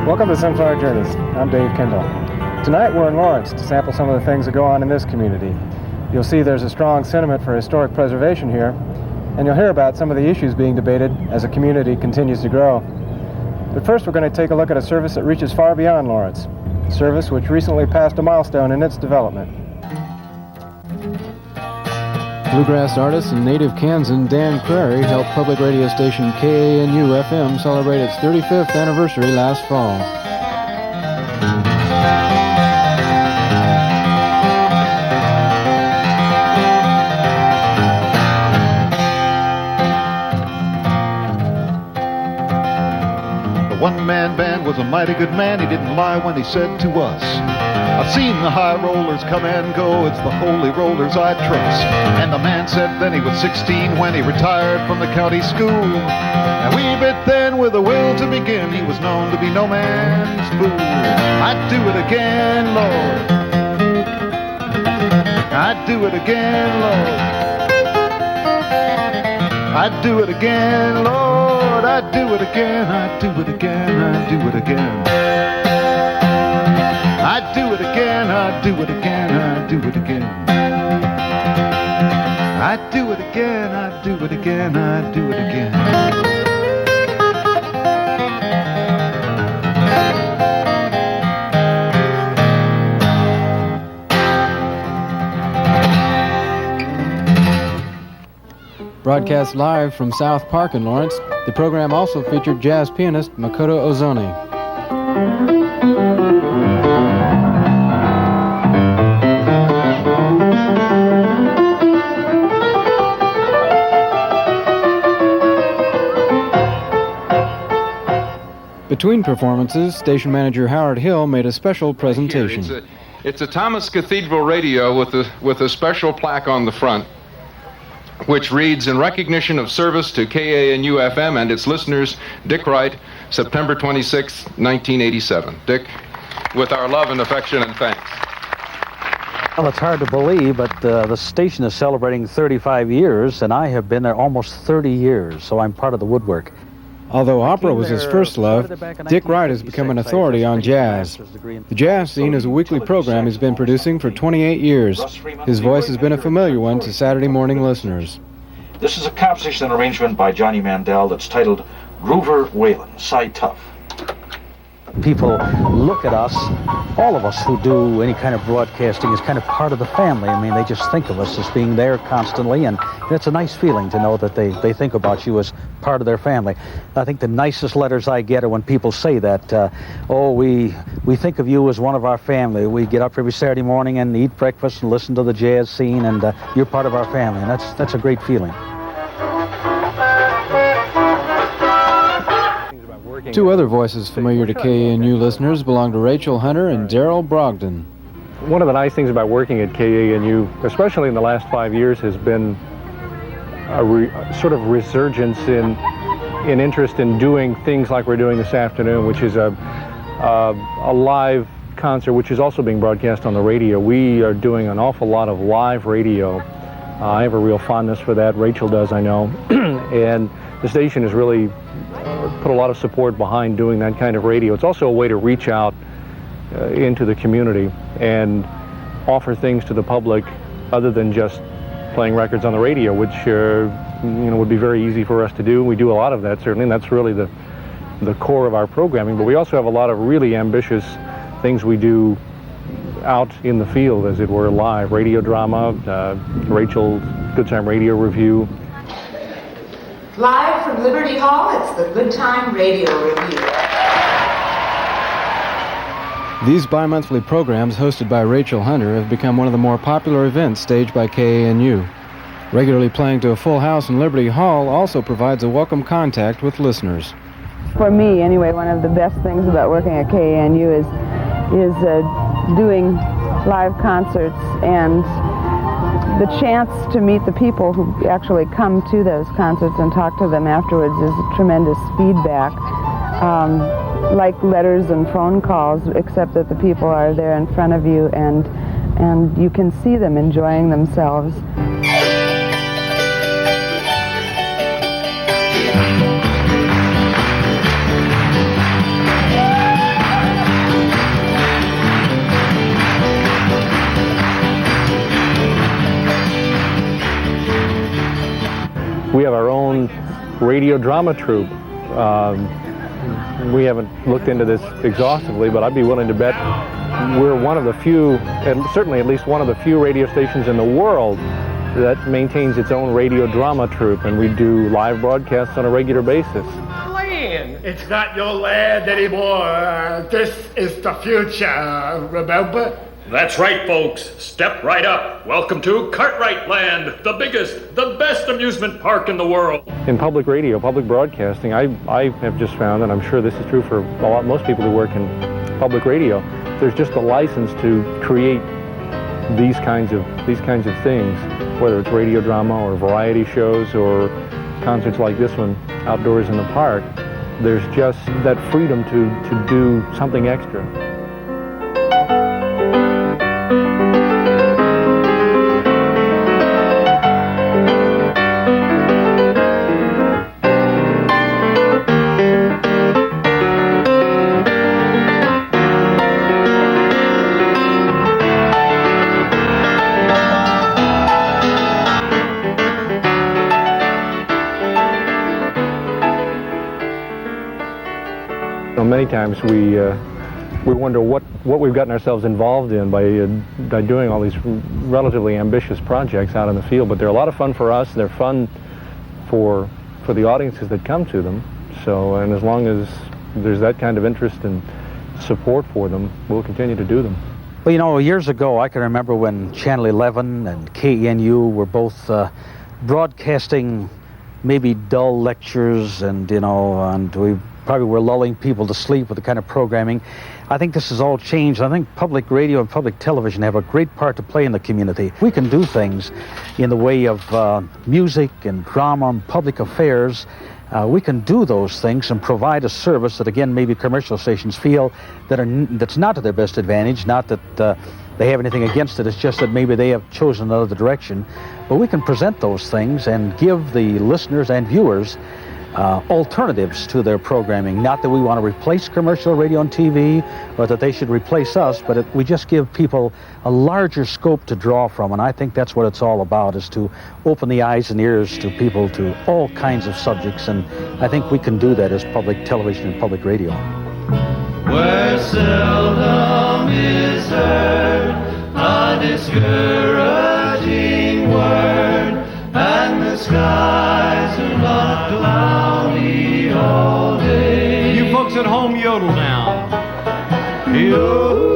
Welcome to Sunflower Journeys. I'm Dave Kendall. Tonight we're in Lawrence to sample some of the things that go on in this community. You'll see there's a strong sentiment for historic preservation here, and you'll hear about some of the issues being debated as the community continues to grow. But first we're going to take a look at a service that reaches far beyond Lawrence, a service which recently passed a milestone in its development. Bluegrass artist and native Kansan Dan Crary helped public radio station KANU-FM celebrate its 35th anniversary last fall. The one-man band was a mighty good man. He didn't lie when he said to us, I've seen the high rollers come and go, it's the holy rollers I trust. And the man said then he was 16 when he retired from the county school. And we bit then with a will to begin, he was known to be no man's fool. I'd do it again, Lord. I'd do it again, Lord. I'd do it again, Lord. I'd do it again, I'd do it again, I'd do it again. I'd do it again, I'd do it again, I'd do it again. I'd do it again, I'd do it again, I'd do it again. Broadcast live from South Park in Lawrence, the program also featured jazz pianist Makoto Ozone. Between performances, station manager Howard Hill made a special presentation. It's a Thomas Cathedral radio with a special plaque on the front, which reads, in recognition of service to KANU-FM and its listeners, Dick Wright, September 26, 1987. Dick, with our love and affection and thanks. Well, it's hard to believe, but the station is celebrating 35 years, and I have been there almost 30 years, so I'm part of the woodwork. Although opera was his first love, Dick Wright has become an authority on jazz. The Jazz Scene is a weekly program he's been producing for 28 years. His voice has been a familiar one to Saturday morning listeners. This is a composition arrangement by Johnny Mandel that's titled Groover Whalen, Cy Tough. People look at us, all of us who do any kind of broadcasting, as kind of part of the family. I mean, they just think of us as being there constantly, and it's a nice feeling to know that they think about you as part of their family. I think the nicest letters I get are when people say that, we think of you as one of our family. We get up every Saturday morning and eat breakfast and listen to the Jazz Scene, and you're part of our family, and that's a great feeling. Two other voices familiar to KANU listeners belong to Rachel Hunter and Daryl Brogdon. One of the nice things about working at KANU, especially in the last 5 years, has been a sort of resurgence in interest in doing things like we're doing this afternoon, which is a live concert, which is also being broadcast on the radio. We are doing an awful lot of live radio. I have a real fondness for that. Rachel does, I know. And the station has really put a lot of support behind doing that kind of radio. It's also a way to reach out into the community and offer things to the public other than just playing records on the radio, which would be very easy for us to do. We do a lot of that, certainly, and that's really the core of our programming. But we also have a lot of really ambitious things we do out in the field, as it were, live radio drama, Rachel's Good Time Radio Review. Live from Liberty Hall, it's the Good Time Radio Review. These bi-monthly programs hosted by Rachel Hunter have become one of the more popular events staged by KANU. Regularly playing to a full house in Liberty Hall also provides a welcome contact with listeners. For me, anyway, one of the best things about working at KANU is doing live concerts, and the chance to meet the people who actually come to those concerts and talk to them afterwards is tremendous feedback. like letters and phone calls, except that the people are there in front of you, and you can see them enjoying themselves. We have our own radio drama troupe. We haven't looked into this exhaustively, but I'd be willing to bet we're one of the few, and certainly at least one of the few radio stations in the world that maintains its own radio drama troupe, and we do live broadcasts on a regular basis. Land. It's not your land anymore. This is the future, remember? That's right, folks. Step right up. Welcome to Cartwright Land, the biggest, the best amusement park in the world. In public radio, public broadcasting, I have just found, and I'm sure this is true for most people who work in public radio, there's just a license to create these kinds of things, whether it's radio drama or variety shows or concerts like this one outdoors in the park. There's just that freedom to do something extra. Many times we wonder what we've gotten ourselves involved in by doing all these relatively ambitious projects out in the field. But they're a lot of fun for us. They're fun for the audiences that come to them. So, and as long as there's that kind of interest and support for them, we'll continue to do them. Well, you know, years ago, I can remember when Channel 11 and KANU were both broadcasting maybe dull lectures, and we probably were lulling people to sleep with the kind of programming. I think this has all changed. I think public radio and public television have a great part to play in the community. We can do things in the way of music and drama and public affairs. We can do those things and provide a service that, again, maybe commercial stations feel that's not to their best advantage, not that they have anything against it. It's just that maybe they have chosen another direction. But we can present those things and give the listeners and viewers alternatives to their programming. Not that we want to replace commercial radio and TV, or that they should replace us, but we just give people a larger scope to draw from, and I think that's what it's all about, is to open the eyes and ears to people to all kinds of subjects, and I think we can do that as public television and public radio. Where seldom is heard a discouraging word, and the skies are not cloudy all day. You folks at home, yodel now. Yodel.